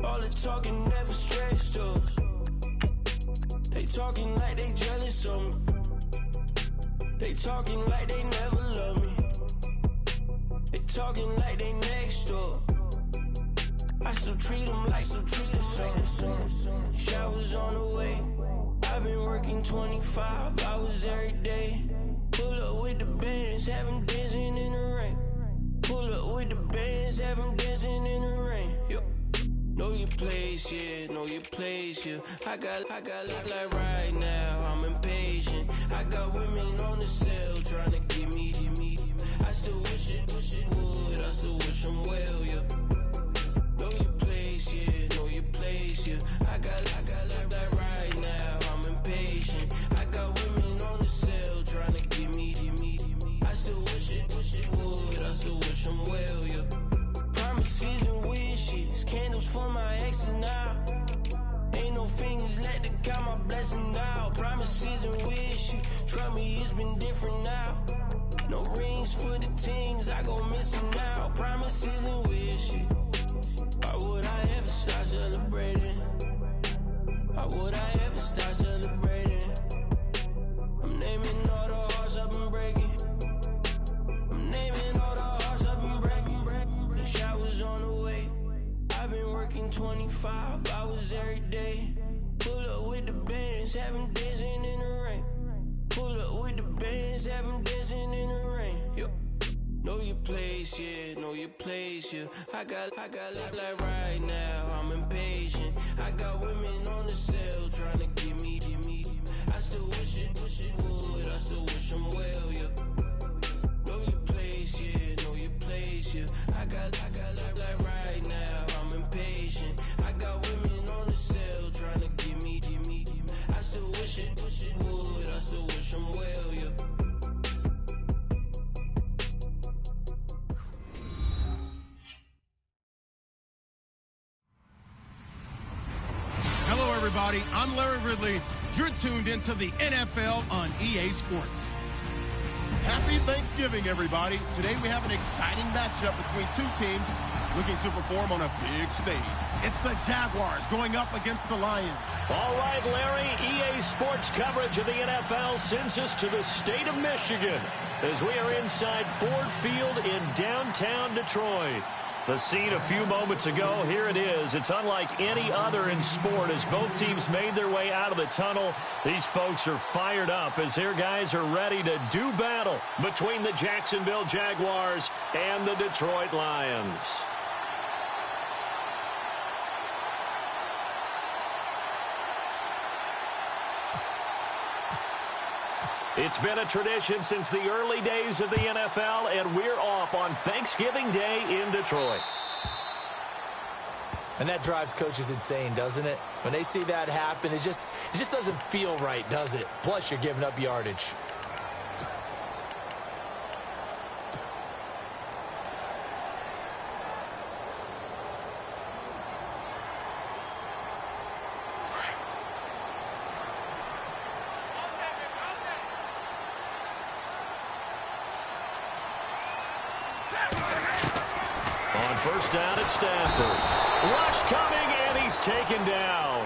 All the talking never stressed us. They talking like they jealous of me. They talking like they never love me. They talking like they next door. I still treat them like some. Showers on the way. I've been working 25 hours every day. Pull up with the bands, have them dancing in the rain. Pull up with the bands, have them dancing in the rain. Yo. Know your place, yeah, know your place, yeah. I got look like right now, I'm impatient. I got women on the cell trying to get me. I still wish it would, I still wish them well, yeah. Know your place, yeah, know your place, yeah. I got look like right now, I'm impatient. I got women on the cell trying to get me. I still wish it would, I still wish them well, yeah. Promises and wishes, candles for my exes now. Ain't no fingers left to count my blessing now. Promises and wishes, trust me, it's been different now. No rings for the things I go missing now. Promises and wishes, why would I ever start celebrating? Why would I ever start celebrating? I'm naming all the hearts I've been breaking. I'm naming all the hearts I've been breaking. The showers on the way. I've been working 25 hours every day. Pull up with the bands, have them dancing in the rain. Pull up with the bands, have them dancing in the rain. Yo. Know your place, yeah, know your place, yeah. I got look like right now, I'm impatient. I got women on the cell trying to get me. I still wish it would, I still wish them well, yeah. Know your place, yeah, know your place, yeah. I got look like right now, I'm impatient. I got women on the cell trying to get me. I still wish it would, I still wish them well, yeah. Hello, everybody. I'm Larry Ridley. You're tuned into the NFL on EA Sports. Happy Thanksgiving, everybody. Today we have an exciting matchup between two teams looking to perform on a big stage. It's the Jaguars going up against the Lions. All right, Larry, EA Sports coverage of the NFL sends us to the state of Michigan as we are inside Ford Field in downtown Detroit. The scene a few moments ago, here it is. It's unlike any other in sport as both teams made their way out of the tunnel. These folks are fired up as their guys are ready to do battle between the Jacksonville Jaguars and the Detroit Lions. It's been a tradition since the early days of the NFL, and we're off on Thanksgiving Day in Detroit. And that drives coaches insane, doesn't it? When they see that happen, it just doesn't feel right, does it? Plus, you're giving up yardage. On first down at Stafford. Rush coming, and he's taken down.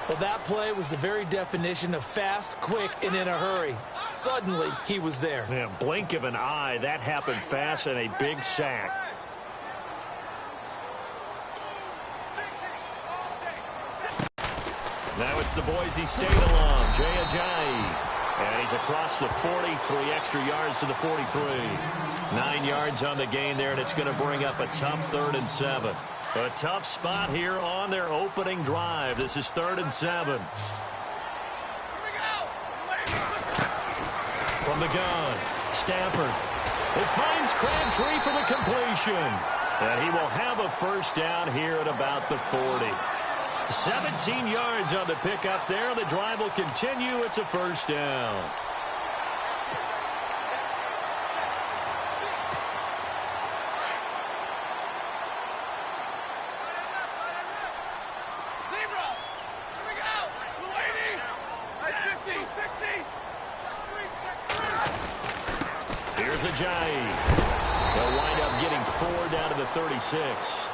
Well, that play was the very definition of fast, quick, and in a hurry. Suddenly, he was there. Yeah, blink of an eye. That happened fast and a big sack. Now it's the Boise State alum, Jay Ajayi. And he's across the 40, 3 extra yards to the 43. 9 yards on the gain there, and it's going to bring up a tough 3rd and 7. A tough spot here on their opening drive. This is 3rd and 7. From the gun, Stafford. It finds Crabtree for the completion. And he will have a first down here at about the 40. 17 yards on the pickup there. The drive will continue. It's a first down. Here's Ajayi. They'll wind up getting 4 down to the 36.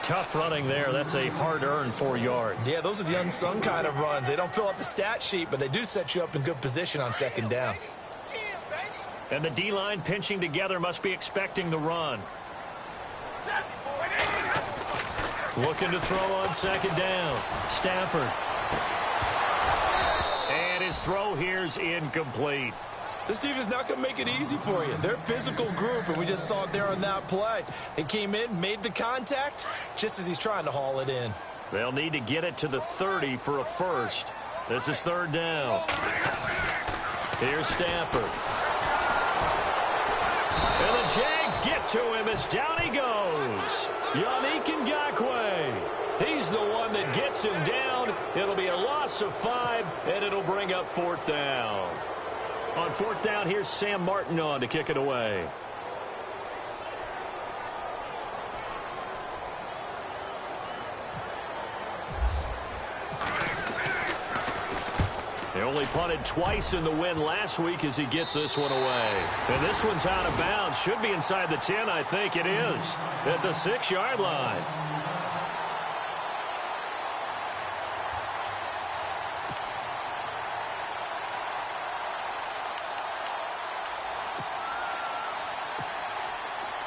Tough running there. That's a hard-earned 4 yards. Yeah, those are the unsung kind of runs. They don't fill up the stat sheet, but they do set you up in good position on second down. And the D-line pinching together must be expecting the run. Looking to throw on second down. Stafford. And his throw here's incomplete. This defense is not going to make it easy for you. They're a physical group, and we just saw it there on that play. It came in, made the contact, just as he's trying to haul it in. They'll need to get it to the 30 for a first. This is third down. Here's Stafford. And the Jags get to him as down he goes. Yannick Ngakoue. He's the one that gets him down. It'll be a loss of 5, and it'll bring up fourth down. On fourth down, here's Sam Martin on to kick it away. They only punted twice in the win last week as he gets this one away. And this one's out of bounds. Should be inside the 10, I think it is. At the 6-yard line.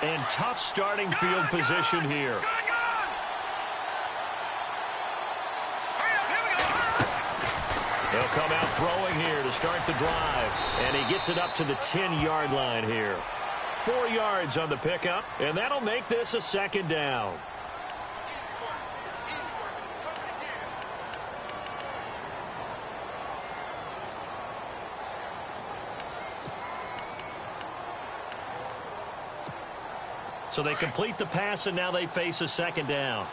And tough starting field position here. He'll come out throwing here to start the drive. And he gets it up to the 10-yard line here. 4 yards on the pickup, and that'll make this a second down. So they complete the pass, and now they face a second down.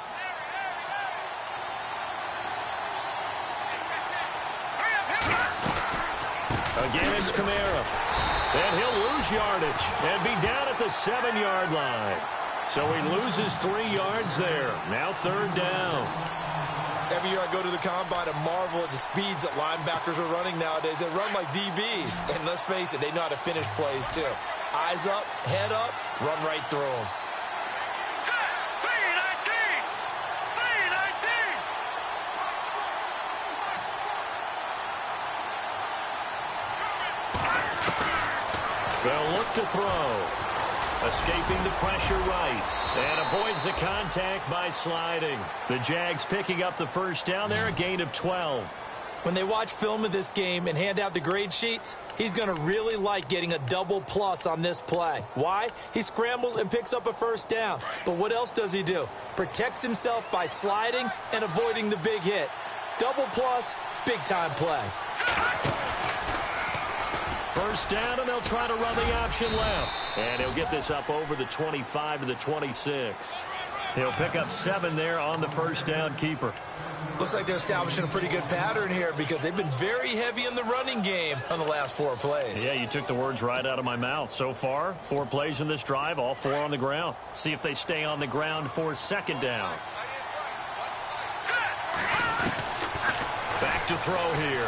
Again, it's Kamara. And he'll lose yardage and be down at the 7-yard line. So he loses 3 yards there. Now third down. Every year I go to the combine and marvel at the speeds that linebackers are running nowadays. They run like DBs. And let's face it, they know how to finish plays too. Eyes up, head up, run right through them. They'll look to throw. Escaping the pressure right. And avoids the contact by sliding. The Jags picking up the first down there, a gain of 12. When they watch film of this game and hand out the grade sheets, he's going to really like getting a double plus on this play. Why? He scrambles and picks up a first down. But what else does he do? Protects himself by sliding and avoiding the big hit. Double plus, big-time play. First down, and they'll try to run the option left. And he'll get this up over the 25 to the 26. He'll pick up 7 there on the first down keeper. Looks like they're establishing a pretty good pattern here because they've been very heavy in the running game on the last 4 plays. Yeah, you took the words right out of my mouth. So far, 4 plays in this drive, all 4 on the ground. See if they stay on the ground for second down. Back to throw here.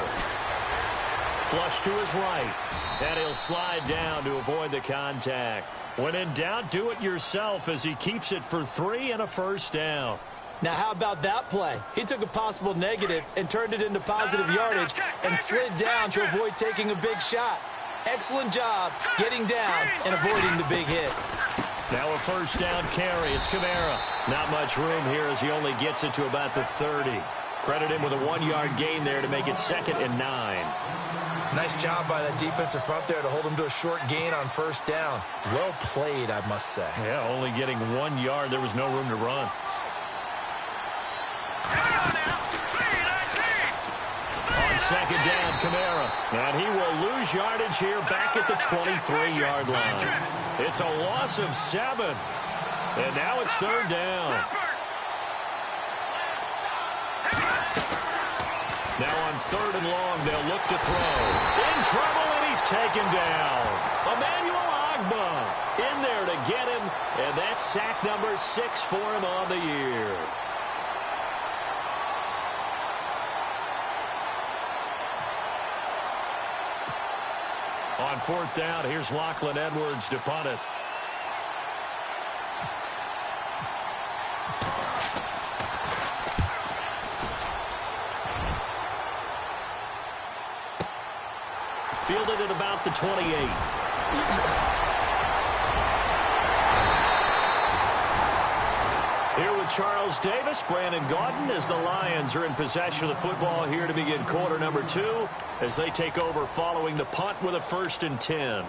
Flush to his right. And he'll slide down to avoid the contact. When in doubt, do it yourself as he keeps it for 3 and a first down. Now, how about that play? He took a possible negative and turned it into positive yardage and slid down to avoid taking a big shot. Excellent job getting down and avoiding the big hit. Now a first down carry. It's Kamara. Not much room here as he only gets it to about the 30. Credit him with a 1-yard gain there to make it 2nd and 9. Nice job by that defensive front there to hold him to a short gain on first down. Well played, I must say. Yeah, only getting 1 yard. There was no room to run. On second down, Kamara. And he will lose yardage here back at the 23-yard line. It's a loss of 7. And now it's third down. Now on 3rd and long, they'll look to throw. In trouble, and he's taken down. Emmanuel Ogbah in there to get him, and that's sack number 6 for him on the year. On 4th down, here's Lachlan Edwards to punt it. Fielded at about the 28. Here with Charles Davis, Brandon Gaudin, as the Lions are in possession of the football here to begin quarter number 2 as they take over following the punt with a 1st and 10.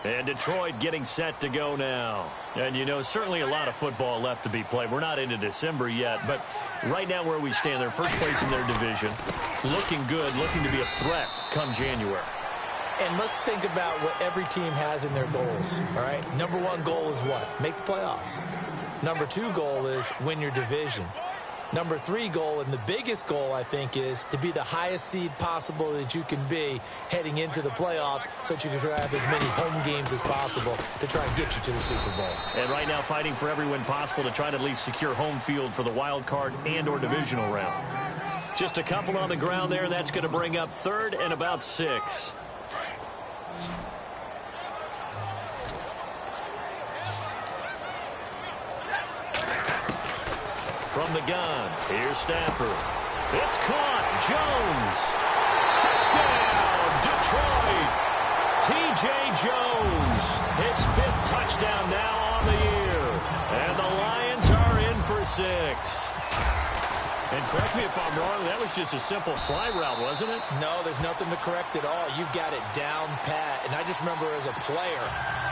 And Detroit getting set to go now. And, you know, certainly a lot of football left to be played. We're not into December yet, but right now where we stand, they're first place in their division. Looking good, looking to be a threat come January. And let's think about what every team has in their goals, all right? Number 1 goal is what? Make the playoffs. Number 2 goal is win your division. Number 3 goal, and the biggest goal, I think, is to be the highest seed possible that you can be heading into the playoffs so that you can try to have as many home games as possible to try and get you to the Super Bowl. And right now fighting for every win possible to try to at least secure home field for the wild card and or divisional round. Just a couple on the ground there. That's going to bring up 3rd and about 6. From the gun, here's Stafford. It's caught. Jones. Touchdown, Detroit. T.J. Jones. His 5th touchdown now on the year. And the Lions are in for 6. And correct me if I'm wrong, that was just a simple fly route, wasn't it? No, there's nothing to correct at all. You've got it down pat. And I just remember as a player,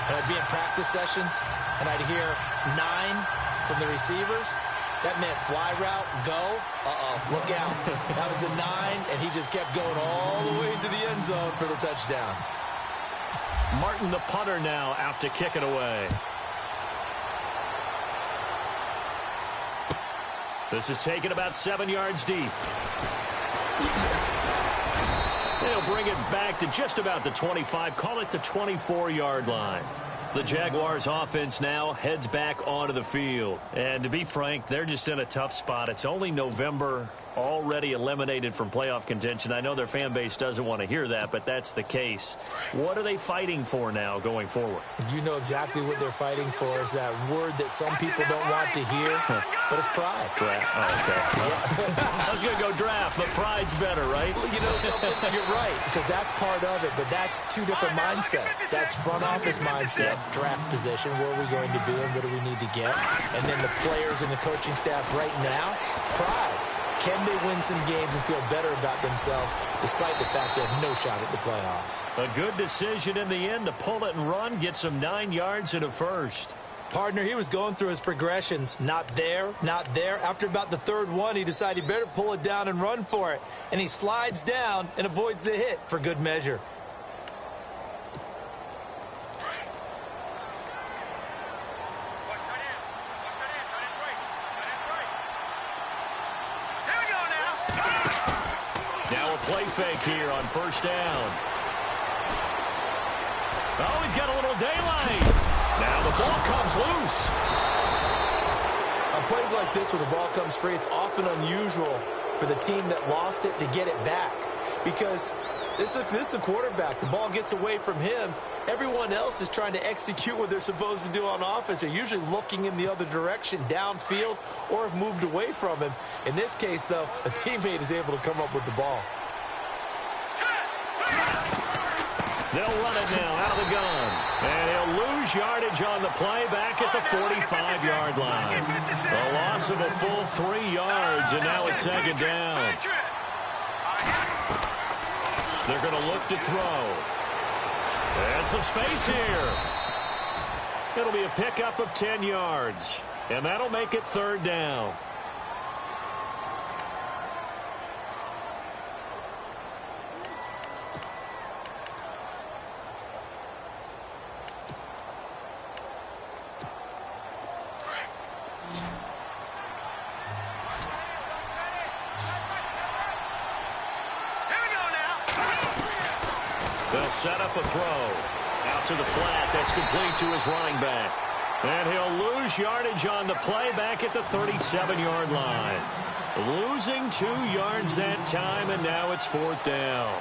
and I'd be in practice sessions, and I'd hear 9 from the receivers. That meant fly route, go, look out. That was the 9, and he just kept going all the way into the end zone for the touchdown. Martin, the punter, now out to kick it away. This is taken about 7 yards deep. They'll bring it back to just about the 25, call it the 24-yard line. The Jaguars offense now heads back onto the field. And to be frank, they're just in a tough spot. It's only November, already eliminated from playoff contention. I know their fan base doesn't want to hear that, but that's the case. What are they fighting for now going forward? You know exactly what they're fighting for. Is that word that some people don't want to hear, but it's pride. Draft. Oh, okay. Yeah. I was going to go draft, but pride's better, right? Well, you know something? You're right, because that's part of it, but that's 2 different mindsets. That's front office mindset, draft position, where are we going to be and what do we need to get? And then the players and the coaching staff right now, pride. Can they win some games and feel better about themselves despite the fact they have no shot at the playoffs? A good decision in the end to pull it and run, get some 9 yards and a 1st. Partner, he was going through his progressions. Not there, not there. After about the 3rd one, he decided he better pull it down and run for it. And he slides down and avoids the hit for good measure. Play fake here on 1st down. Oh, he's got a little daylight. Now the ball comes loose. On plays like this where the ball comes free, it's often unusual for the team that lost it to get it back. Because this is the quarterback. The ball gets away from him. Everyone else is trying to execute what they're supposed to do on offense. They're usually looking in the other direction, downfield, or have moved away from him. In this case, though, a teammate is able to come up with the ball. They'll run it now out of the gun. And he'll lose yardage on the play back at the 45-yard line. A loss of a full 3 yards, and now it's 2nd down. They're going to look to throw. And some space here. It'll be a pickup of 10 yards. And that'll make it 3rd down. They'll set up a throw. Out to the flat. That's complete to his running back. And he'll lose yardage on the play back at the 37-yard line. Losing 2 yards that time, and now it's 4th down.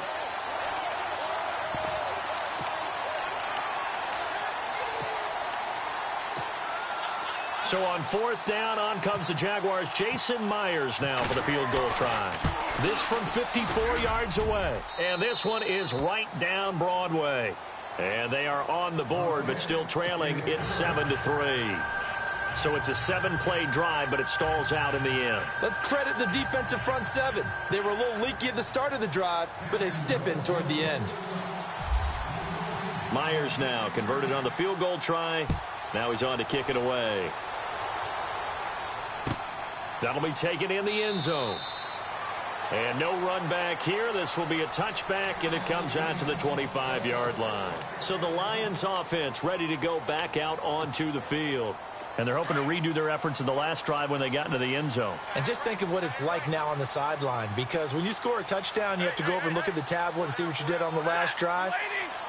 So on 4th down, on comes the Jaguars' Jason Myers now for the field goal try. This from 54 yards away. And this one is right down Broadway. And they are on the board, but still trailing. It's 7-3. So it's a 7-play drive, but it stalls out in the end. Let's credit the defensive front seven. They were a little leaky at the start of the drive, but they stiffened toward the end. Myers now converted on the field goal try. Now he's on to kick it away. That'll be taken in the end zone. And no run back here. This will be a touchback, and it comes out to the 25-yard line. So the Lions offense ready to go back out onto the field. And they're hoping to redo their efforts in the last drive when they got into the end zone. And just think of what it's like now on the sideline, because when you score a touchdown, you have to go over and look at the tablet and see what you did on the last drive.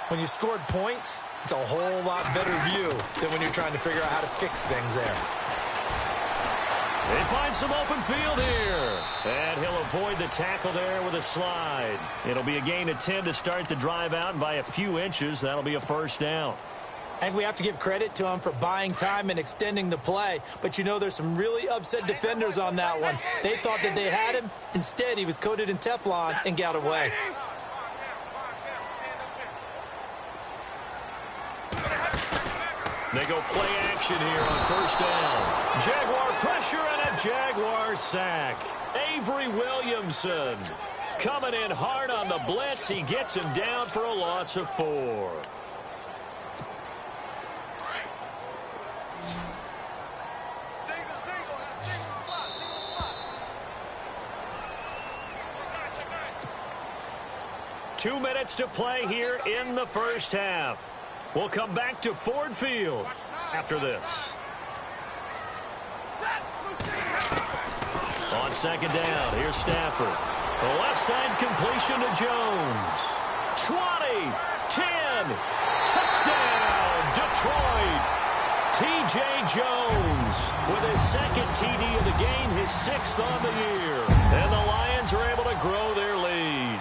When you scored points, it's a whole lot better view than when you're trying to figure out how to fix things there. They find some open field here. And he'll avoid the tackle there with a slide. It'll be a gain of 10 to start the drive out, and by a few inches, that'll be a first down. I think we have to give credit to him for buying time and extending the play. But, you know, there's some really upset defenders on that one. They thought that they had him. Instead, he was coated in Teflon and got away. They go play action here on first down. Jaguar pressure and a Jaguar sack. Avery Williamson coming in hard on the blitz. He gets him down for a loss of 4. Two minutes to play here in the first half. We'll come back to Ford Field after this. On second down, here's Stafford. The left side completion to Jones. 20, 10, touchdown, Detroit. T.J. Jones with his second TD of the game, his 6th on the year. And the Lions are able to grow their lead.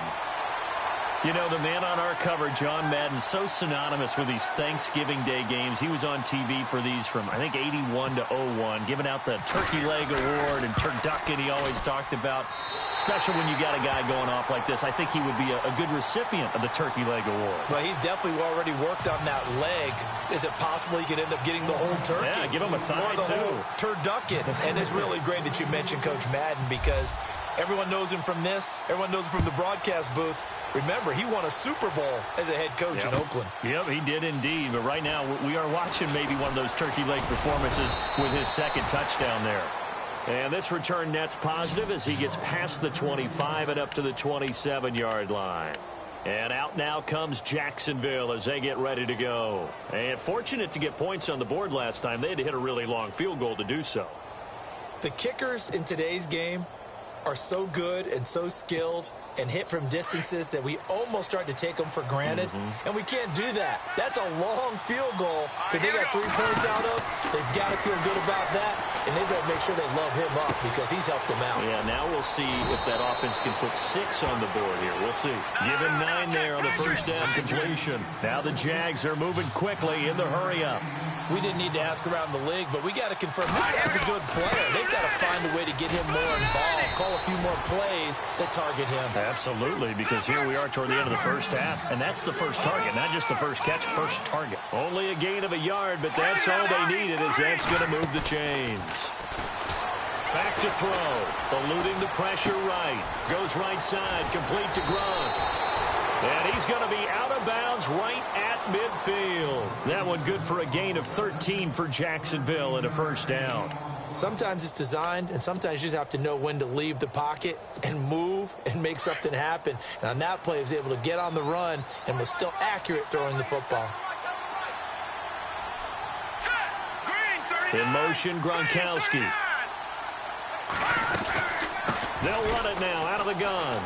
You know, the man on our cover, John Madden, so synonymous with these Thanksgiving Day games. He was on TV for these from, I think, 81 to 01, giving out the Turkey Leg Award and Turducken he always talked about. Especially when you got a guy going off like this. I think he would be a good recipient of the Turkey Leg Award. Well, he's definitely already worked on that leg. Is it possible he could end up getting the whole turkey? Yeah, give him a thigh, or the too. whole turducken. And it's really great that you mentioned Coach Madden, because everyone knows him from this. Everyone knows him from the broadcast booth. Remember, he won a Super Bowl as a head coach in Oakland. Yep, he did indeed. But right now, we are watching maybe one of those turkey leg performances with his second touchdown there. And this return net's positive as he gets past the 25 and up to the 27-yard line. And out now comes Jacksonville as they get ready to go. And fortunate to get points on the board last time. They had to hit a really long field goal to do so. The kickers in today's game are so good and so skilled and hit from distances that we almost start to take them for granted. And we can't do that. That's a long field goal that they got 3 points out of. They've got to feel good about that, and they've got to make sure they love him up because he's helped them out. Yeah, now we'll see if that offense can put 6 on the board here. We'll see. Give him 9 there on the first down completion. Now the Jags are moving quickly in the hurry-up. We didn't need to ask around the league, but we got to confirm this guy's a good player. They've got to find a way to get him more involved, call a few more plays that target him. Absolutely, because here we are toward the end of the first half, and that's the first target, not just the first catch, first target. Only a gain of a yard, but that's all they needed, as that's going to move the chains. Back to throw, eluding the pressure right. Goes right side, complete to Grunt. And he's going to be out of bounds right at midfield. That one good for a gain of 13 for Jacksonville and a first down. Sometimes it's designed, and sometimes you just have to know when to leave the pocket and move and make something happen. And on that play, he was able to get on the run and was still accurate throwing the football. In motion, Gronkowski. They'll run it now out of the gun.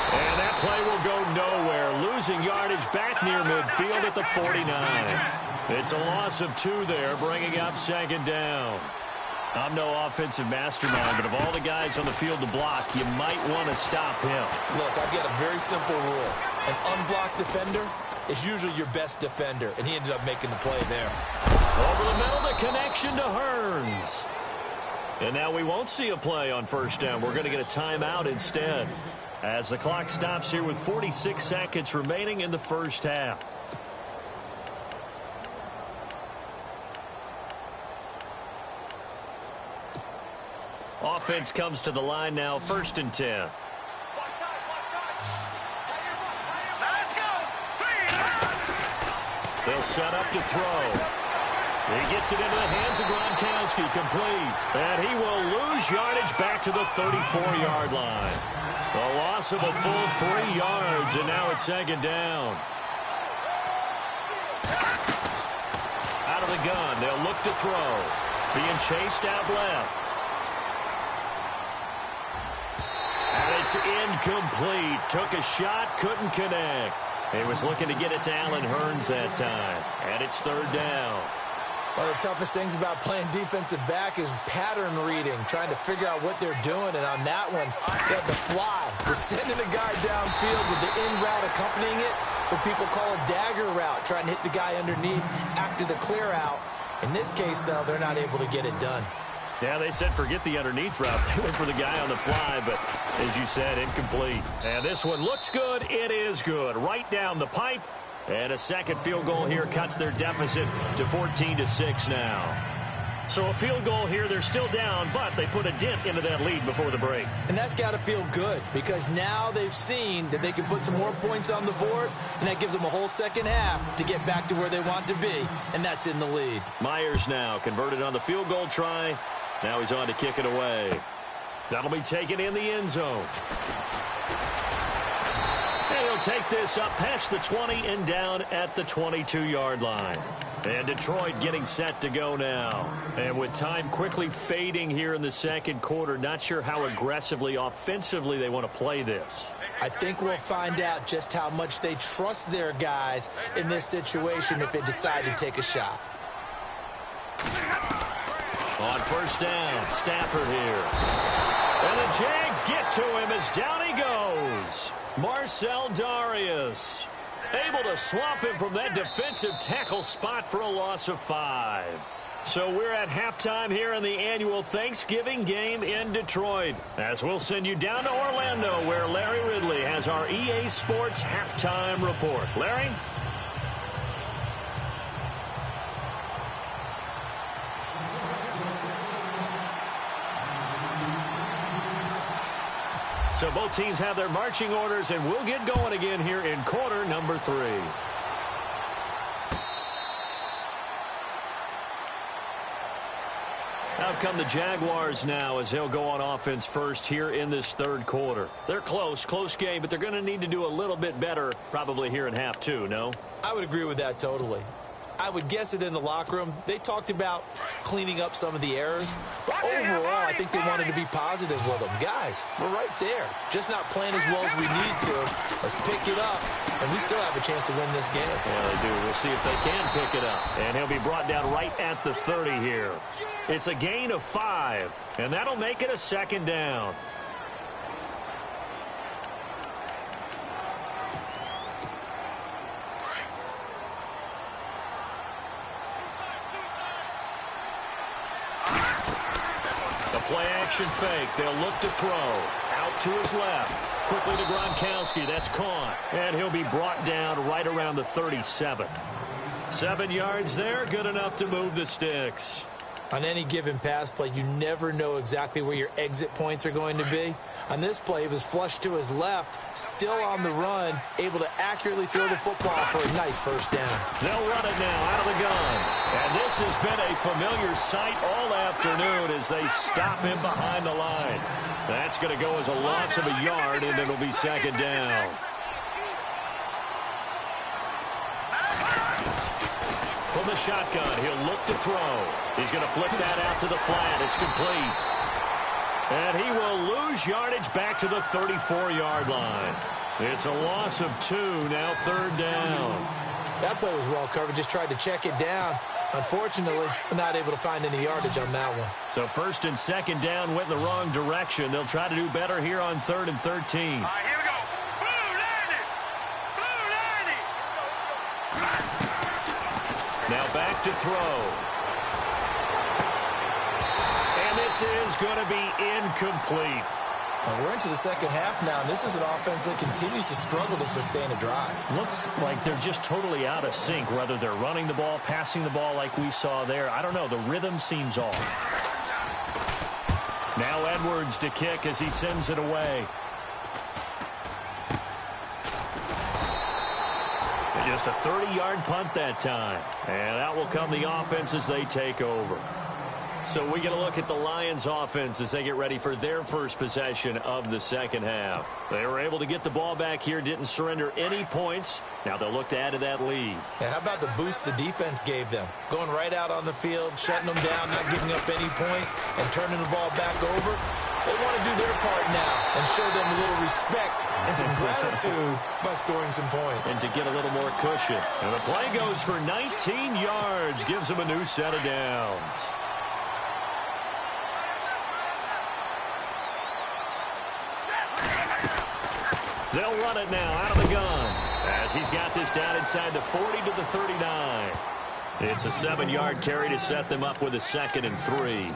And that play will go nowhere. Losing yardage back near midfield at the 49. It's a loss of 2 there, bringing up second down. I'm no offensive mastermind, but of all the guys on the field to block, you might want to stop him. Look, I've got a very simple rule. An unblocked defender is usually your best defender, and he ended up making the play there. Over the middle, the connection to Hearns. And now we won't see a play on first down. We're going to get a timeout instead, as the clock stops here with 46 seconds remaining in the first half. Offense comes to the line now, 1st and 10. They'll set up to throw. He gets it into the hands of Gronkowski, complete. And he will lose yardage back to the 34-yard line. A loss of a full 3 yards, and now it's 2nd down. Out of the gun, they'll look to throw. Being chased out left. And it's incomplete. Took a shot, couldn't connect. He was looking to get it to Allen Hearns that time. And it's 3rd down. One of the toughest things about playing defensive back is pattern reading, trying to figure out what they're doing. And on that one, they had the fly, just sending a guy downfield with the in route accompanying it, what people call a dagger route, trying to hit the guy underneath after the clear out. In this case, though, they're not able to get it done. Yeah, they said forget the underneath route. They went for the guy on the fly, but as you said, incomplete. And this one looks good. It is good. Right down the pipe. And a second field goal here cuts their deficit to 14-6 now. So a field goal here, they're still down, but they put a dent into that lead before the break. And that's got to feel good, because now they've seen that they can put some more points on the board, and that gives them a whole second half to get back to where they want to be, and that's in the lead. Myers now converted on the field goal try. Now he's on to kick it away. That'll be taken in the end zone. And he'll take this up past the 20 and down at the 22-yard line. And Detroit getting set to go now. And with time quickly fading here in the second quarter, not sure how aggressively, offensively they want to play this. I think we'll find out just how much they trust their guys in this situation if they decide to take a shot. On first down, Stafford here. And the Jags get to him as down he goes. Marcel Darius able to swamp him from that defensive tackle spot for a loss of 5. So we're at halftime here in the annual Thanksgiving game in Detroit, as we'll send you down to Orlando, where Larry Ridley has our EA Sports halftime report. Larry? So both teams have their marching orders, and we'll get going again here in quarter number 3. Out come the Jaguars now as they'll go on offense first here in this third quarter. They're close game, but they're going to need to do a little bit better probably here in half 2, no? I would agree with that totally. I would guess it in the locker room. They talked about cleaning up some of the errors. But overall, I think they wanted to be positive with them. Guys, we're right there. Just not playing as well as we need to. Let's pick it up. And we still have a chance to win this game. Yeah, they do. We'll see if they can pick it up. And he'll be brought down right at the 30 here. It's a gain of 5. And that'll make it a second down. Play-action fake. They'll look to throw. Out to his left. Quickly to Gronkowski. That's caught. And he'll be brought down right around the 37. 7 yards there. Good enough to move the sticks. On any given pass play, you never know exactly where your exit points are going to be. On this play, he was flushed to his left, still on the run, able to accurately throw the football for a nice first down. They'll run it now out of the gun. And this has been a familiar sight all afternoon as they stop him behind the line. That's going to go as a loss of a yard, and it'll be second down. From the shotgun, he'll look to throw. He's going to flip that out to the flat. It's complete. And he will lose yardage back to the 34-yard line. It's a loss of 2, now third down. That play was well covered, just tried to check it down. Unfortunately, not able to find any yardage on that one. So first and second down went in the wrong direction. They'll try to do better here on 3rd and 13. All right, here we go. Blue 90. Blue 90. Now back to throw. And this is going to be incomplete. And we're into the second half now, and this is an offense that continues to struggle to sustain a drive. Looks like they're just totally out of sync, whether they're running the ball, passing the ball like we saw there. I don't know. The rhythm seems off. Now Edwards to kick as he sends it away. Just a 30-yard punt that time. And out will come the offense as they take over. So we get a look at the Lions offense as they get ready for their first possession of the second half. They were able to get the ball back here, didn't surrender any points. Now they'll look to add to that lead. Yeah, how about the boost the defense gave them? Going right out on the field, shutting them down, not giving up any points, and turning the ball back over. They want to do their part now and show them a little respect and some gratitude by scoring some points. And to get a little more cushion. And the play goes for 19 yards, gives them a new set of downs. They'll run it now out of the gun as he's got this down inside the 40 to the 39. It's a 7-yard carry to set them up with a 2nd and 3.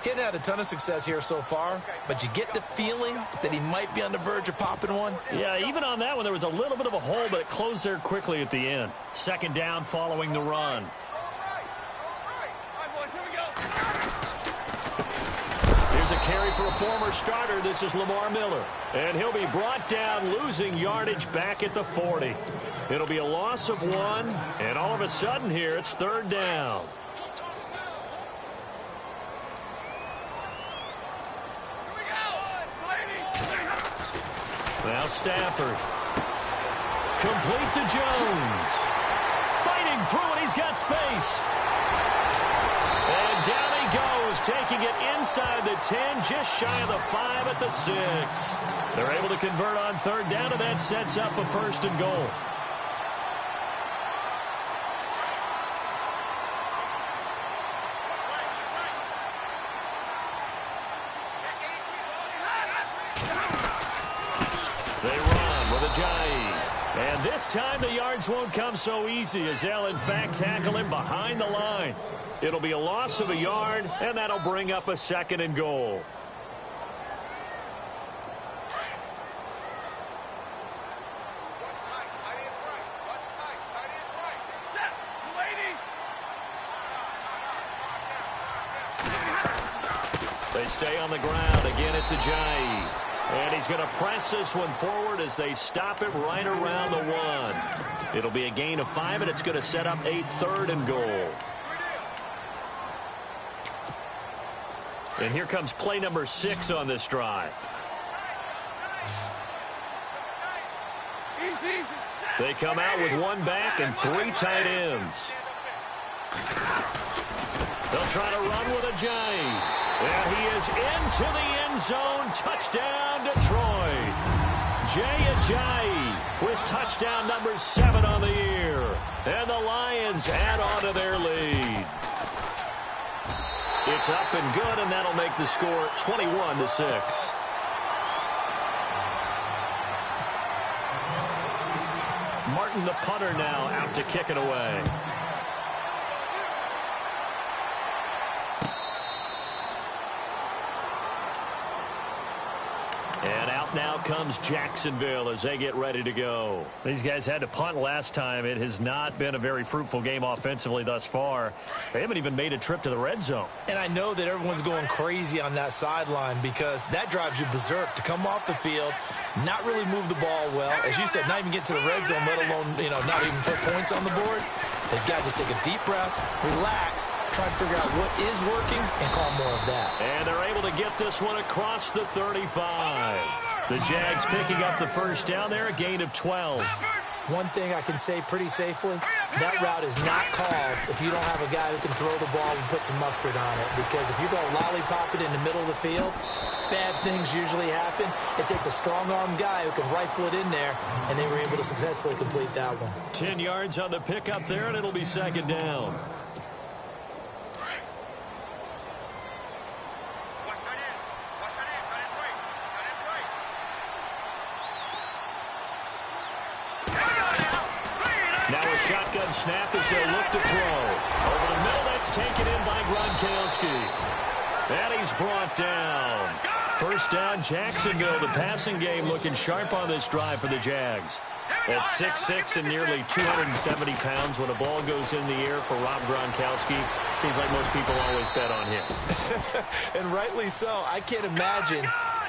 Getting had a ton of success here so far, but you get the feeling that he might be on the verge of popping one. Yeah, even on that one, there was a little bit of a hole, but it closed there quickly at the end. 2nd down following the run. Here's a carry for a former starter. This is Lamar Miller. And he'll be brought down, losing yardage back at the 40. It'll be a loss of 1, and all of a sudden here, it's 3rd down. Now Stafford. Complete to Jones. Fighting through it. He's got space. And down he goes, taking it inside the 10, just shy of the 5 at the 6. They're able to convert on 3rd down, and that sets up a 1st and goal. They run with Ajayi. And this time the yards won't come so easy as they'll, in fact, tackle him behind the line. It'll be a loss of a yard, and that'll bring up a 2nd and goal. They stay on the ground. Again, it's Ajayi. And he's going to press this one forward as they stop it right around the 1. It'll be a gain of 5, and it's going to set up a 3rd and goal. And here comes play number 6 on this drive. They come out with 1 back and 3 tight ends. They'll try to run with Ajayi. And he is into the end zone. Touchdown, Detroit. Jay Ajayi with touchdown number 7 on the year. And the Lions add on to their lead. It's up and good, and that'll make the score 21-6. Martin, the punter, now out to kick it away. And out now comes Jacksonville as they get ready to go. These guys had to punt last time. It has not been a very fruitful game offensively thus far. They haven't even made a trip to the red zone. And I know that everyone's going crazy on that sideline because that drives you berserk to come off the field, not really move the ball well. As you said, not even get to the red zone, let alone, not even put points on the board. They've got to just take a deep breath, relax, try and figure out what is working, and call more of that. And they're able to get this one across the 35. The Jags picking up the 1st down there, a gain of 12. One thing I can say pretty safely, that route is not called if you don't have a guy who can throw the ball and put some mustard on it. Because if you go lollipop it in the middle of the field, bad things usually happen. It takes a strong-arm guy who can rifle it in there, and they were able to successfully complete that one. 10 yards on the pickup there, and it'll be 2nd down. Now a shotgun snap as they look to throw. Over the middle, that's taken in by Gronkowski. And he's brought down. First down, Jacksonville. The passing game looking sharp on this drive for the Jags. At 6'6" and nearly 270 pounds, when a ball goes in the air for Rob Gronkowski, seems like most people always bet on him. And rightly so. I can't imagine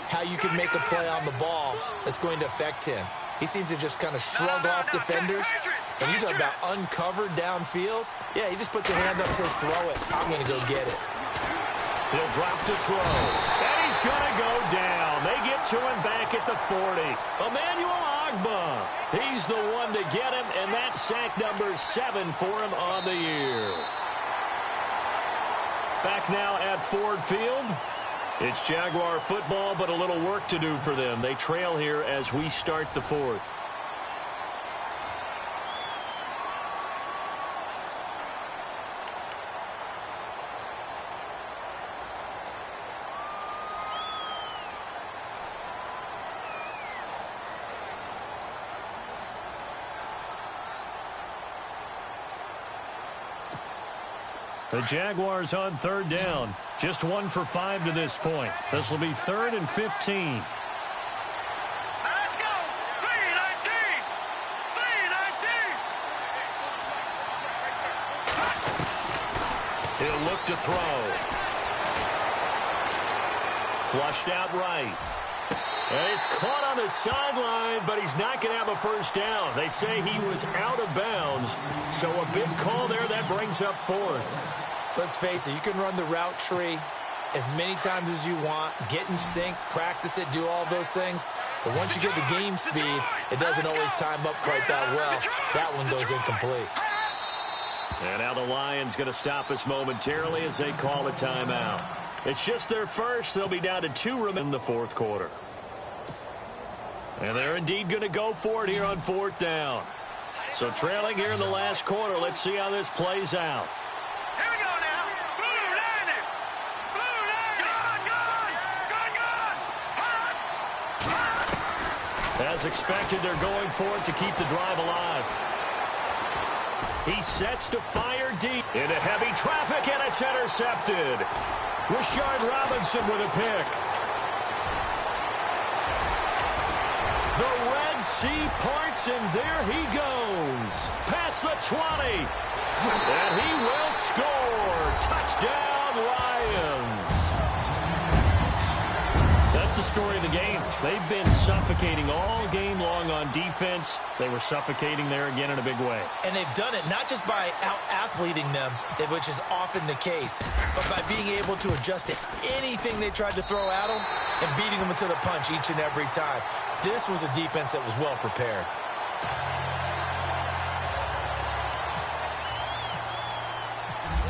how you can make a play on the ball that's going to affect him. He seems to just kind of shrug off defenders. And you talk about uncovered downfield. Yeah, he just puts a hand up and says, throw it. I'm going to go get it. He'll drop to throw. And he's going to go down. They get to him back at the 40. Emmanuel Ogbah. He's the one to get him, and that's sack number 7 for him on the year. Back now at Ford Field. It's Jaguar football, but a little work to do for them. They trail here as we start the fourth. The Jaguars on third down. Just 1 for 5 to this point. This will be 3rd and 15. Let's go! 3-19! 3-19! He'll look to throw. Flushed out right. And he's caught on the sideline, but he's not going to have a first down. They say he was out of bounds. So a big call there that brings up 4th. Let's face it, you can run the route tree as many times as you want, get in sync, practice it, do all those things. But once you get the game speed, it doesn't always time up quite that well. That one goes incomplete. And now the Lions going to stop us momentarily as they call a timeout. It's just their first. They'll be down to 2 in the fourth quarter. And they're indeed going to go for it here on 4th down. So trailing here in the last quarter. Let's see how this plays out. Here we go now. Blue Lightning. Blue Lightning. As expected, they're going for it to keep the drive alive. He sets to fire deep into heavy traffic, and it's intercepted. Rashard Robinson with a pick. The Red Sea parts, and there he goes. Past the 20. And he will score. Touchdown, Lions. That's the story of the game. They've been suffocating all game long on defense. They were suffocating there again in a big way. And they've done it not just by out-athleting them, which is often the case, but by being able to adjust to anything they tried to throw at them and beating them to the punch each and every time. This was a defense that was well prepared.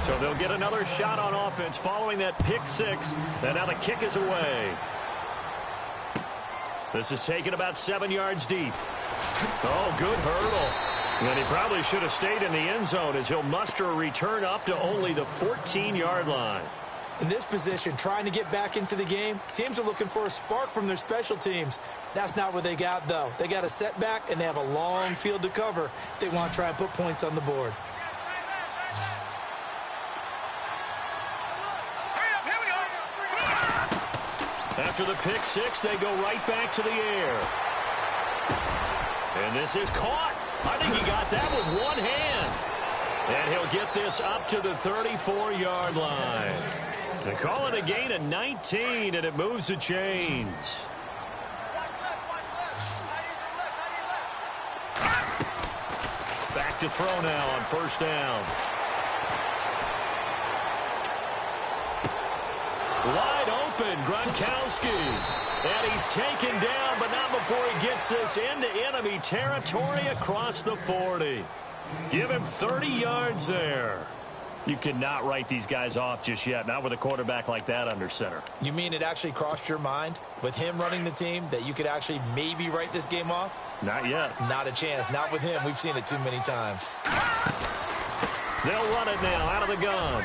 So they'll get another shot on offense following that pick 6. And now the kick is away. This is taken about 7 yards deep. Oh, good hurdle. And he probably should have stayed in the end zone as he'll muster a return up to only the 14-yard line. In this position, trying to get back into the game, teams are looking for a spark from their special teams. That's not what they got, though. They got a setback, and they have a long field to cover if they want to try and put points on the board. After the pick 6, they go right back to the air. And this is caught. I think he got that with one hand. And he'll get this up to the 34-yard line. They call it a gain of 19, and it moves the chains. Back to throw now on first down. Wide open, Gronkowski. And he's taken down, but not before he gets this into enemy territory across the 40. Give him 30 yards there. You cannot write these guys off just yet, not with a quarterback like that under center. You mean it actually crossed your mind, with him running the team, that you could actually maybe write this game off? Not yet. Not a chance. Not with him. We've seen it too many times. They'll run it now out of the gun.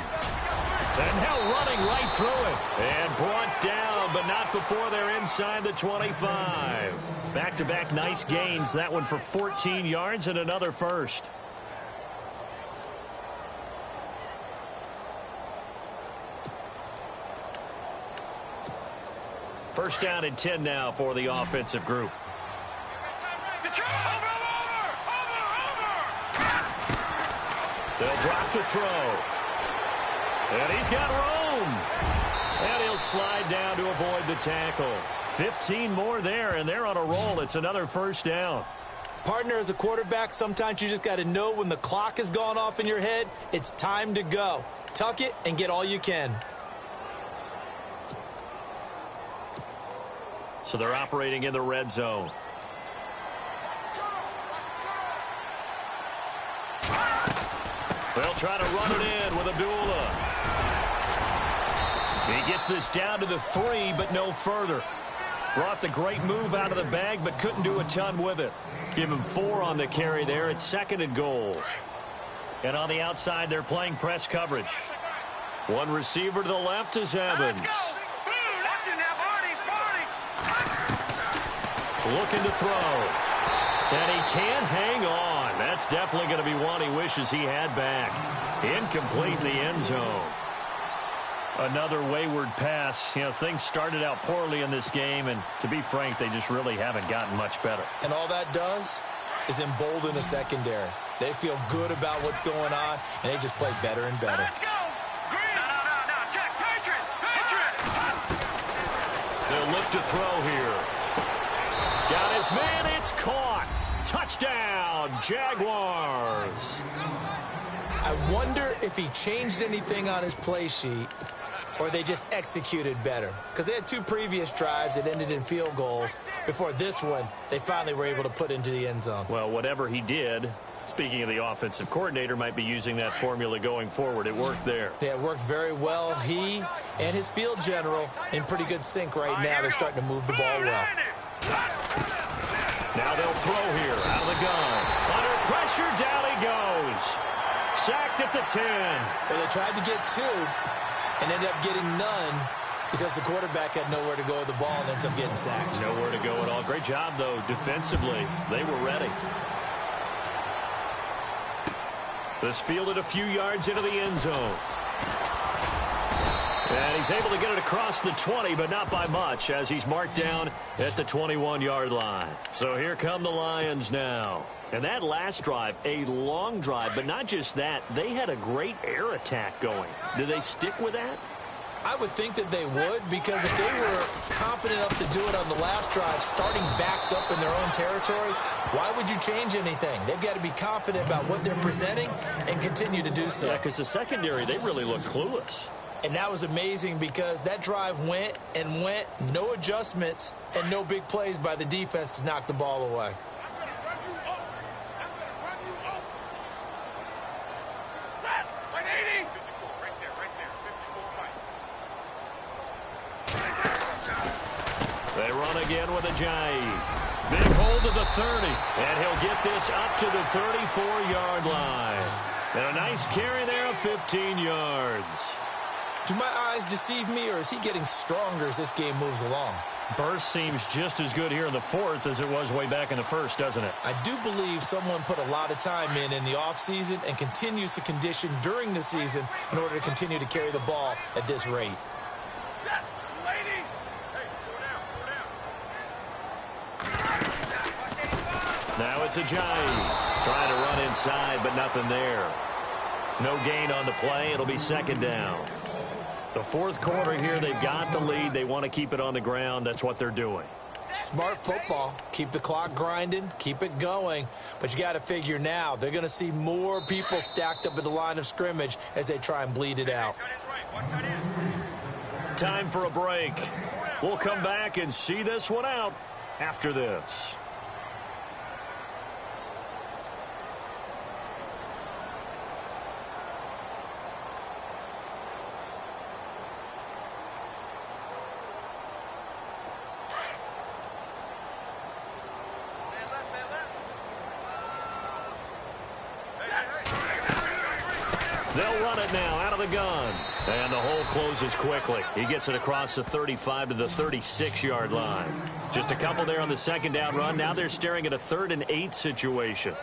And now running right through it. And brought down, but not before they're inside the 25. Back-to-back nice gains. That one for 14 yards and another first. First down and 10 now for the offensive group. They'll drop to throw. And he's got room. And he'll slide down to avoid the tackle. 15 more there, and they're on a roll. It's another first down. Partner, as a quarterback, sometimes you just got to know when the clock has gone off in your head, it's time to go. Tuck it and get all you can. So they're operating in the red zone. They'll try to run it in with Abdullah. He gets this down to the 3, but no further. Brought the great move out of the bag, but couldn't do a ton with it. Give him 4 on the carry there. It's 2nd and goal. And on the outside, they're playing press coverage. One receiver to the left is Evans. Looking to throw. And he can't hang on. That's definitely going to be one he wishes he had back. Incomplete in the end zone. Another wayward pass. You know, things started out poorly in this game, and to be frank, they just really haven't gotten much better. And all that does is embolden the secondary. They feel good about what's going on, and they just play better and better. Let's go. Green. No. Check. Patriot. They'll look to throw here. Got his man. It's caught. Touchdown, Jaguars. I wonder if he changed anything on his play sheet or they just executed better. Because they had 2 previous drives that ended in field goals. Before this one, they finally were able to put into the end zone. Well, whatever he did, speaking of the offensive coordinator, might be using that formula going forward. It worked there. Yeah, it worked very well. He and his field general in pretty good sync right now. They're starting to move the ball well. Now they'll throw here out of the gun. Under pressure, down he goes. Sacked at the 10. Well, they tried to get 2 and ended up getting none because the quarterback had nowhere to go with the ball and ends up getting sacked. Nowhere to go at all. Great job, though, defensively. They were ready. This fielded a few yards into the end zone. And he's able to get it across the 20, but not by much, as he's marked down at the 21-yard line. So here come the Lions now. And that last drive, a long drive, but not just that. They had a great air attack going. Do they stick with that? I would think that they would, because if they were confident enough to do it on the last drive, starting backed up in their own territory, why would you change anything? They've got to be confident about what they're presenting and continue to do so. Yeah, because the secondary, they really looked clueless. And that was amazing because that drive went and went, no adjustments, and no big plays by the defense to knock the ball away. They run again with a jive. Big hold to the 30. And he'll get this up to the 34-yard line. And a nice carry there of 15 yards. Do my eyes deceive me, or is he getting stronger as this game moves along? Burst seems just as good here in the 4th as it was way back in the 1st, doesn't it? I do believe someone put a lot of time in the offseason and continues to condition during the season in order to continue to carry the ball at this rate. Now it's a giant. Trying to run inside, but nothing there. No gain on the play. It'll be 2nd down. The 4th quarter here, they've got the lead. They want to keep it on the ground. That's what they're doing. Smart football. Keep the clock grinding. Keep it going. But you got to figure now, they're going to see more people stacked up at the line of scrimmage as they try and bleed it out. Time for a break. We'll come back and see this one out after this. They'll run it now out of the gun. And the hole closes quickly. He gets it across the 35 to the 36-yard line. Just a couple there on the 2nd down run. Now they're staring at a 3rd and 8 situation.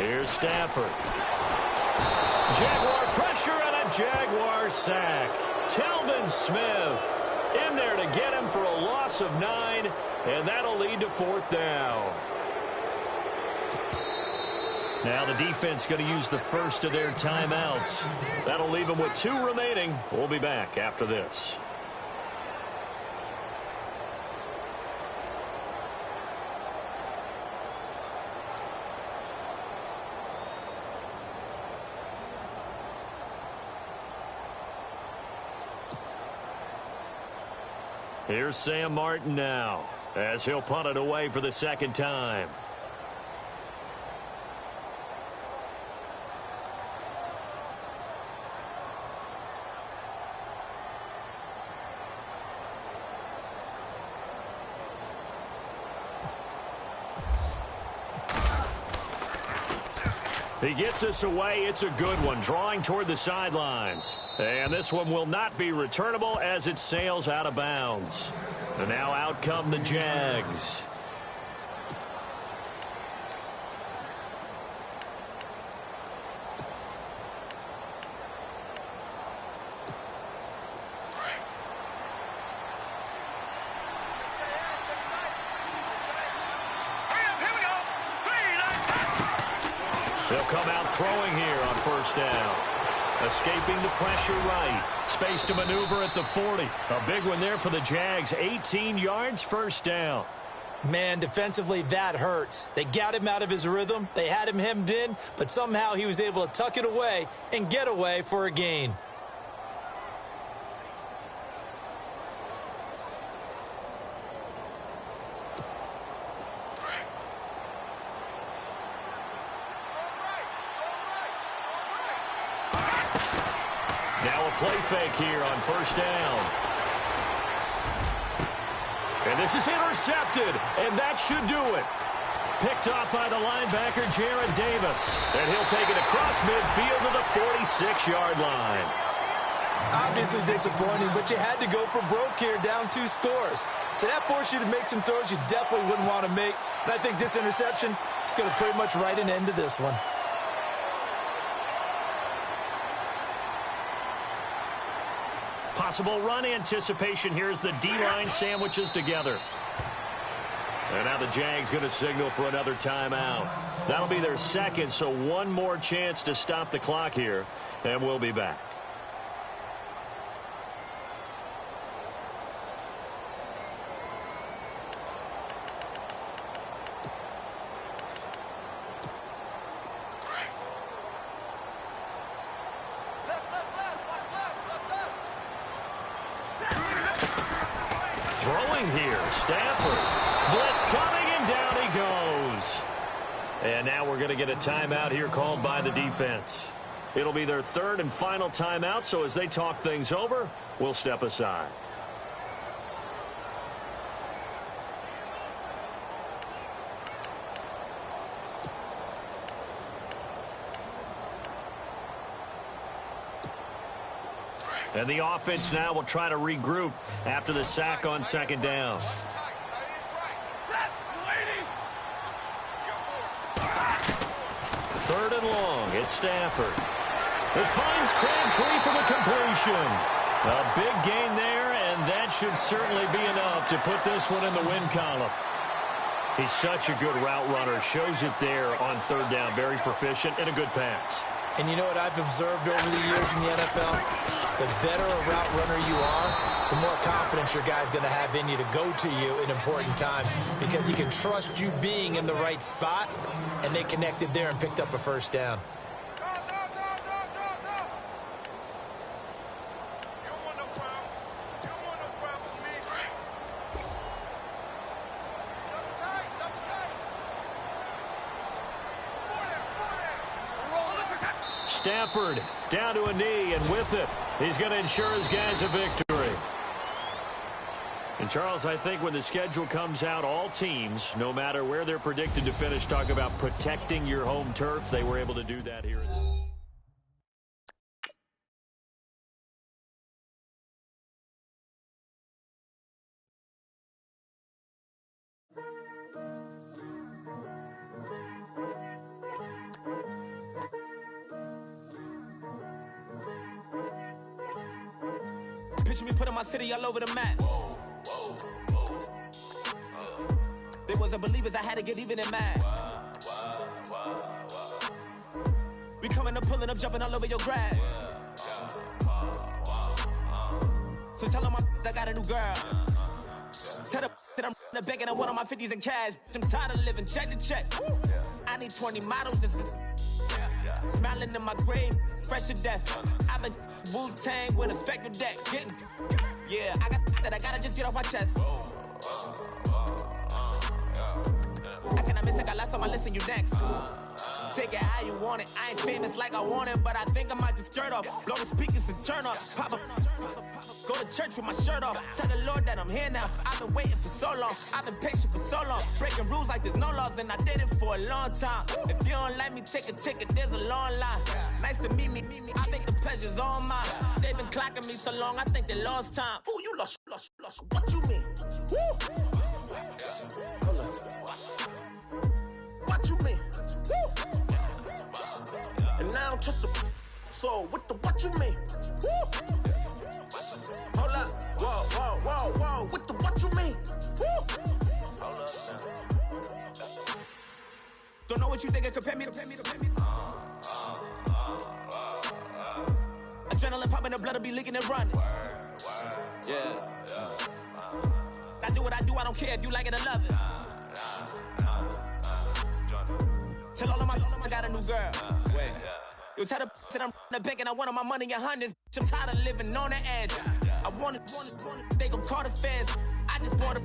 Here's Stafford. Jaguar pressure and a Jaguar sack. Telvin Smith in there to get him for a loss of 9, and that'll lead to 4th down. Now the defense going to use the first of their timeouts. That'll leave them with 2 remaining. We'll be back after this. Here's Sam Martin now, as he'll punt it away for the 2nd time. He gets us away. It's a good one, drawing toward the sidelines. And this one will not be returnable as it sails out of bounds. And now out come the Jags. They'll come out throwing here on 1st down. Escaping the pressure right. Space to maneuver at the 40. A big one there for the Jags. 18 yards, 1st down. Man, defensively, that hurts. They got him out of his rhythm. They had him hemmed in, but somehow he was able to tuck it away and get away for a gain. Play fake here on 1st down. And this is intercepted, and that should do it. Picked off by the linebacker, Jared Davis. And he'll take it across midfield to the 46-yard line. Obviously disappointing, but you had to go for broke here, down 2 scores. So that forced you to make some throws you definitely wouldn't want to make. And I think this interception is going to pretty much write an end to this one. Possible run anticipation here as the D-line sandwiches together. And now the Jags going to signal for another timeout. That'll be their 2nd, so 1 more chance to stop the clock here, and we'll be back. Here, Stafford. Blitz coming, and down he goes. And now we're going to get a timeout here called by the defense. It'll be their 3rd and final timeout, so as they talk things over, we'll step aside. And the offense now will try to regroup after the sack on 2nd down. 3rd and long. It's Stafford. It finds Crabtree for the completion. A big gain there, and that should certainly be enough to put this one in the win column. He's such a good route runner. Shows it there on 3rd down. Very proficient and a good pass. And you know what I've observed over the years in the NFL? The better a route runner you are, the more confidence your guy's going to have in you to go to you in important times because he can trust you being in the right spot, and they connected there and picked up a 1st down. Stafford down to a knee, and with it, he's going to ensure his guys a victory. And, Charles, I think when the schedule comes out, all teams, no matter where they're predicted to finish, talk about protecting your home turf. They were able to do that here. Picture me putting my city all over the map. They wasn't believers, I had to get even and mad. We coming up, pulling up, jumping all over your grass. So tell them I got a new girl. Tell them that I'm in the bank and I want all my 50s in cash. I'm tired of living check to check. I need 20 models. This is smiling in my grave, fresh to death. I've been Wu-Tang with a spectral deck. Yeah, I got that I gotta just get off my chest. I cannot miss, I got lots on my list and you next. Take it how you want it. I ain't famous like I want it, but I think I might just skirt off. Blow the speakers and turn off. Pop up. Go to church with my shirt off. Tell the Lord that I'm here now. I've been waiting for so long. I've been patient for so long. Breaking rules like there's no laws, and I did it for a long time. If you don't like me, take a ticket. There's a long line. Nice to meet me. I think the pleasure's all mine. They've been clocking me so long, I think they lost time. Ooh, you lost. What you mean? Woo! What you mean? Woo! And now I'm just a so what you mean? Woo! Hold up, whoa, what you mean? Woo! Hold up now. Don't know what you think it compare me to. Adrenaline popping, the blood'll be leaking and running. Yeah. I do what I do, I don't care if you like it or love it. Tell all of my I got a new girl. Wait. You tell the that I'm in the bank and I want all my money in hundreds. I'm tired of living on the edge. I want it, they gon' call the feds. I just bought a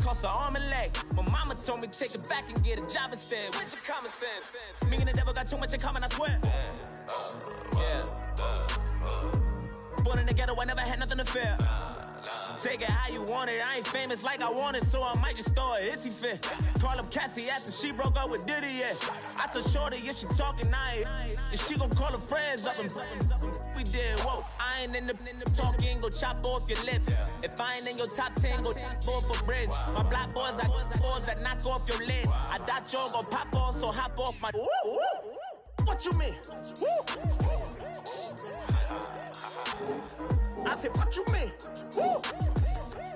cost an arm and leg. My mama told me take it back and get a job instead. Where's your common sense? Me and the devil got too much in common, I swear. Yeah. Born in the ghetto, I never had nothing to fear. Take it how you want it. I ain't famous like I want it, so I might just throw a hissy fit. Call up Cassie after she broke up with Diddy, yeah. I told Shorty if she talking, and she gon' call her friends up and we did, whoa. I ain't in the talking, go chop off your lips. If I ain't in your top 10, go top 4 for bridge. My black boys, I boys that knock off your lid. I doubt y'all gon' pop off, so hop off my. What you mean? I said, what you mean? Woo!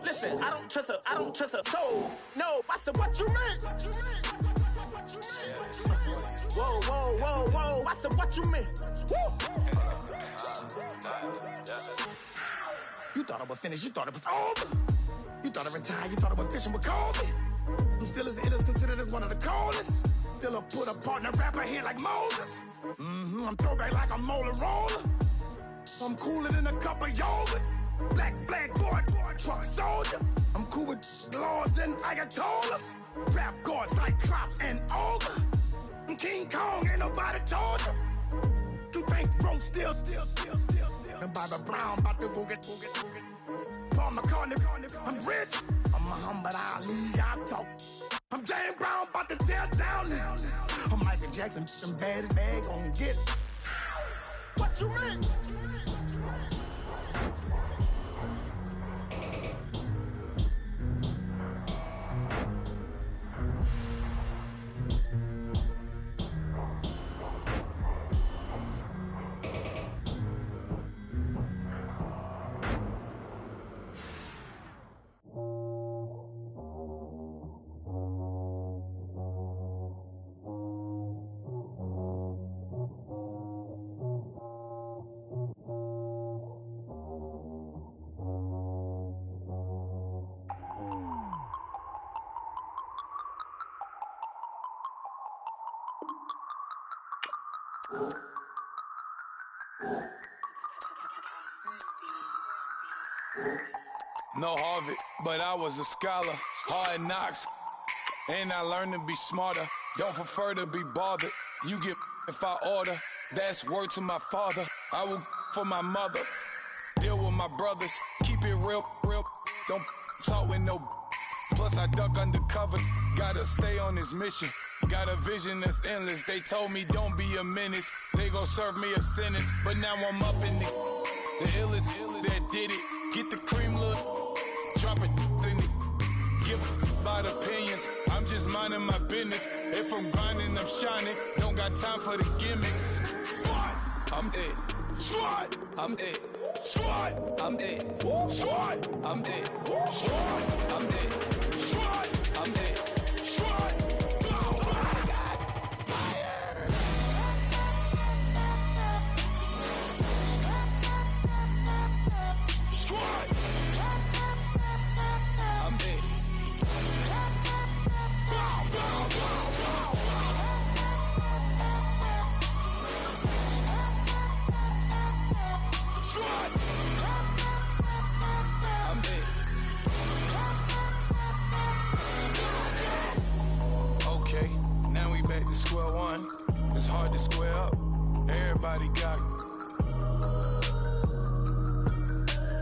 Listen, I don't trust her soul. No, I said, what you mean? Whoa, I said, what you mean? Woo! You thought I was finished, you thought it was over. You thought I retired, you thought I went fishing with Kobe. I'm still as ill as considered as one of the coldest. Still a put a partner rapper here like Moses. I'm throwback like a molar roller. I'm cooler than a cup of yogurt. Black flag boy, truck soldier. I'm cool with laws and Ayatollahs. Rap gods like Klops and Olga. I'm King Kong, ain't nobody told you. You think Rose still. And Bobby Brown about to go get. Paul McCartney, I'm rich. I'm Muhammad Ali, I talk. I'm James Brown, about to tear down this. I'm Michael Jackson, them bad gon' get. What you mean? No Harvard, but I was a scholar. Hard knocks, and I learned to be smarter. Don't prefer to be bothered. You get if I order. That's word to my father. I will for my mother. Deal with my brothers. Keep it real. Don't talk with no. Plus I duck undercovers. Gotta stay on this mission. Got a vision that's endless. They told me don't be a menace. They gon' serve me a sentence. But now I'm up in the illest that did it. Get the cream look. Drop it in it. Give about opinions. I'm just minding my business. If I'm grinding, I'm shining. Don't got time for the gimmicks. I'm it. I'm it. Squad, I'm dead. Squad, I'm dead. Squad, I'm dead. Squad, I'm dead. Squad, oh my God, fire! Squad, I'm dead. Squad, I'm dead. Okay, now we back to square one. It's hard to square up. Everybody got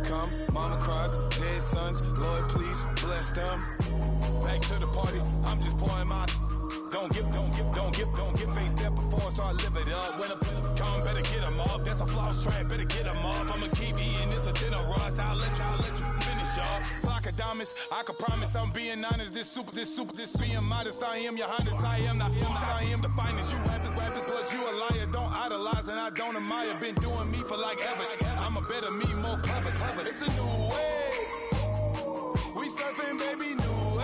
come, mama cries, dead sons. Lord, please bless them. Back to the party. I'm just pouring my. Don't get face step before, so I live it up. When I come, better get them up. That's a floss track, better get them up. I'ma keep eating this a dinner rush. I'll let you finish up. Flockadamus, I can promise I'm being honest. This being modest. I am your highness. I am I am the finest. You rappers, plus you a liar. Don't idolize and I don't admire. Been doing me for like ever. I'm a better me, more clever. It's a new way. We surfing, baby, new